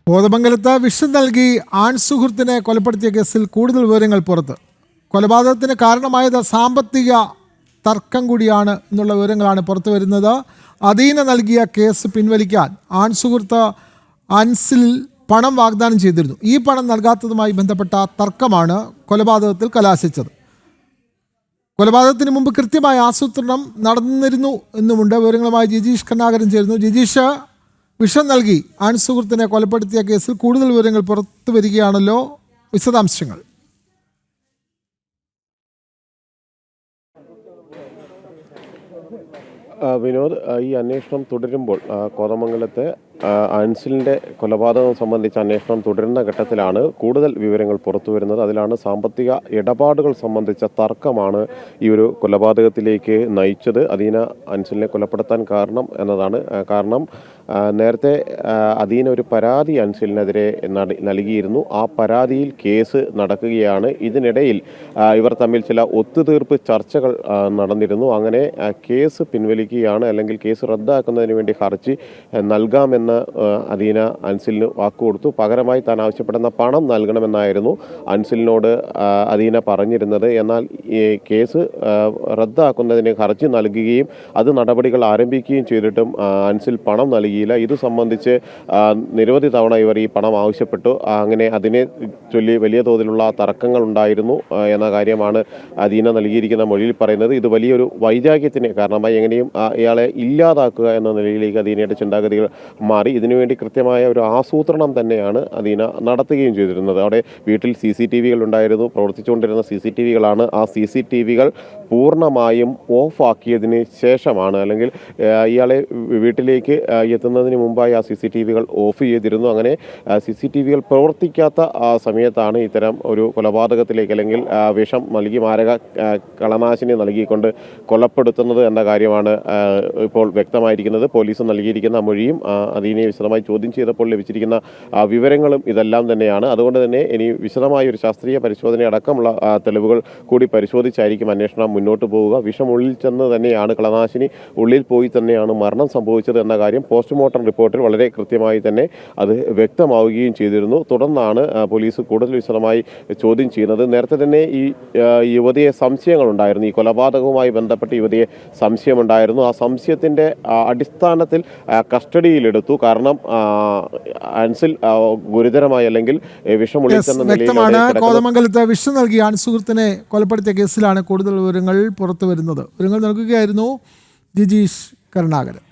കോതമംഗലത്ത് വിഷം നൽകി ആൺസുഹൃത്തിനെ കൊലപ്പെടുത്തിയ കേസിൽ കൂടുതൽ വിവരങ്ങൾ പുറത്ത്. കൊലപാതകത്തിന് കാരണമായത് സാമ്പത്തിക തർക്കം കൂടിയാണ് എന്നുള്ള വിവരങ്ങളാണ് പുറത്തു വരുന്നത്. അദീന നൽകിയ കേസ് പിൻവലിക്കാൻ ആൺസുഹൃത്ത് അൻസിൽ പണം വാഗ്ദാനം ചെയ്തിരുന്നു. ഈ പണം നൽകാത്തതുമായി ബന്ധപ്പെട്ട തർക്കമാണ് കൊലപാതകത്തിൽ കലാശിച്ചത്. കൊലപാതകത്തിന് മുമ്പ് കൃത്യമായ ആസൂത്രണം നടന്നിരുന്നു എന്നുമുണ്ട്. വിവരങ്ങളുമായി ജിജീഷ് കരുണാകരൻ ചേരുന്നു. ജിജീഷ്, വിഷം നൽകി ആൺസുഹൃത്തിനെ കൊലപ്പെടുത്തിയ കേസിൽ കൂടുതൽ വിവരങ്ങൾ പുറത്തു വരികയാണല്ലോ, വിശദാംശങ്ങൾ. വിനോദ്, ഈ അന്വേഷണം തുടരുമ്പോൾ കോതമംഗലത്തെ അൻസിലിൻ്റെ കൊലപാതകം സംബന്ധിച്ച അന്വേഷണം തുടരുന്ന ഘട്ടത്തിലാണ് കൂടുതൽ വിവരങ്ങൾ പുറത്തു വരുന്നത്. അതിലാണ് സാമ്പത്തിക ഇടപാടുകൾ സംബന്ധിച്ച തർക്കമാണ് ഈ ഒരു കൊലപാതകത്തിലേക്ക് നയിച്ചത്. അദീന അൻസിലിനെ കൊലപ്പെടുത്താൻ കാരണം എന്നതാണ്. കാരണം നേരത്തെ അദീന ഒരു പരാതി അൻസിലിനെതിരെ നൽകിയിരുന്നു. ആ പരാതിയിൽ കേസ് നടക്കുകയാണ്. ഇതിനിടയിൽ ഇവർ തമ്മിൽ ചില ഒത്തുതീർപ്പ് ചർച്ചകൾ നടന്നിരുന്നു. അങ്ങനെ കേസ് പിൻവലിക്കുകയാണ്, അല്ലെങ്കിൽ കേസ് റദ്ദാക്കുന്നതിന് വേണ്ടി ഹർജി നൽകാമെന്ന് അദീന അൻസിലിന് വാക്കുകൊടുത്തു. പകരമായി താൻ ആവശ്യപ്പെടുന്ന പണം നൽകണമെന്നായിരുന്നു അൻസിലിനോട് അദീന പറഞ്ഞിരുന്നത്. എന്നാൽ ഈ കേസ് റദ്ദാക്കുന്നതിന് ഹർജി നൽകുകയും അത് നടപടികൾ ആരംഭിക്കുകയും ചെയ്തിട്ടും അൻസിൽ പണം നൽകിയില്ല. ഇത് സംബന്ധിച്ച് നിരവധി തവണ ഇവർ ഈ പണം ആവശ്യപ്പെട്ടു. അങ്ങനെ അതിനെ ചൊല്ലി വലിയ തോതിലുള്ള തർക്കങ്ങൾ ഉണ്ടായിരുന്നു എന്ന കാര്യമാണ് അദീന നൽകിയിരിക്കുന്ന മൊഴിയിൽ പറയുന്നത്. ഇത് വലിയൊരു വൈരാഗ്യത്തിന് കാരണമായി എങ്ങനെയും ഇയാളെ ഇല്ലാതാക്കുക എന്ന നിലയിലേക്ക് അദീനയുടെ ചിന്താഗതികൾ മാറി. ഇതിനുവേണ്ടി കൃത്യമായ ഒരു ആസൂത്രണം തന്നെയാണ് അദീന നടത്തുകയും ചെയ്തിരുന്നത്. അവിടെ വീട്ടിൽ CCTV ഉണ്ടായിരുന്നു, പ്രവർത്തിച്ചുകൊണ്ടിരുന്ന CCTV-കളാണ്. ആ CCTV-കൾ പൂർണ്ണമായും ഓഫാക്കിയതിന് ശേഷമാണ്, അല്ലെങ്കിൽ ഇയാളെ വീട്ടിലേക്ക് എത്തുന്നതിന് മുമ്പായി ആ CCTV-കൾ ഓഫ് ചെയ്തിരുന്നു. അങ്ങനെ CCTV-കൾ പ്രവർത്തിക്കാത്ത സമയത്താണ് ഇത്തരം ഒരു കൊലപാതകത്തിലേക്ക്, അല്ലെങ്കിൽ വിഷം നൽകി മാരക കളനാശിനി നൽകിക്കൊണ്ട് കൊലപ്പെടുത്തുന്നത് എന്ന കാര്യമാണ് ഇപ്പോൾ വ്യക്തമായിരിക്കുന്നത്. പോലീസ് നൽകിയിരിക്കുന്ന മൊഴിയും അദീനയെ വിശദമായി ചോദ്യം ചെയ്തപ്പോൾ ലഭിച്ചിരിക്കുന്ന വിവരങ്ങളും ഇതെല്ലാം തന്നെയാണ്. അതുകൊണ്ട് തന്നെ ഇനി വിശദമായ ഒരു ശാസ്ത്രീയ പരിശോധന അടക്കമുള്ള തെളിവുകൾ കൂടി പരിശോധിച്ചായിരിക്കും അന്വേഷണം മുന്നോട്ട് പോവുക. വിഷം ഉള്ളിൽ ചെന്ന് തന്നെയാണ്, കളനാശിനി ഉള്ളിൽ പോയി തന്നെയാണ് മരണം സംഭവിച്ചത് എന്ന കാര്യം പോസ്റ്റ്മോർട്ടം റിപ്പോർട്ടിൽ വളരെ കൃത്യമായി തന്നെ അത് വ്യക്തമാവുകയും ചെയ്തിരുന്നു. തുടർന്നാണ് പോലീസ് കൂടുതൽ വിശദമായി ചോദ്യം ചെയ്യുന്നത്. നേരത്തെ തന്നെ ഈ യുവതിയെ സംശയങ്ങളുണ്ടായിരുന്നു. ഈ കൊലപാതകവുമായി ബന്ധപ്പെട്ട് യുവതിയെ സംശയമുണ്ടായിരുന്നു. ആ സംശയത്തിൻ്റെ അടിസ്ഥാനത്തിൽ കസ്റ്റഡിയിലെടുത്തു. കാരണം അൻസിൽ ഗുരുതരമായി, അല്ലെങ്കിൽ വ്യക്തമാണ്, കോതമംഗലത്ത് വിഷം നൽകി ആൺസുഹൃത്തിനെ കൊലപ്പെടുത്തിയ കേസിലാണ് കൂടുതൽ വിവരങ്ങൾ പുറത്തു വരുന്നത്. വിവരങ്ങൾ നൽകുകയായിരുന്നു ജിജീഷ് കരുണാകരൻ.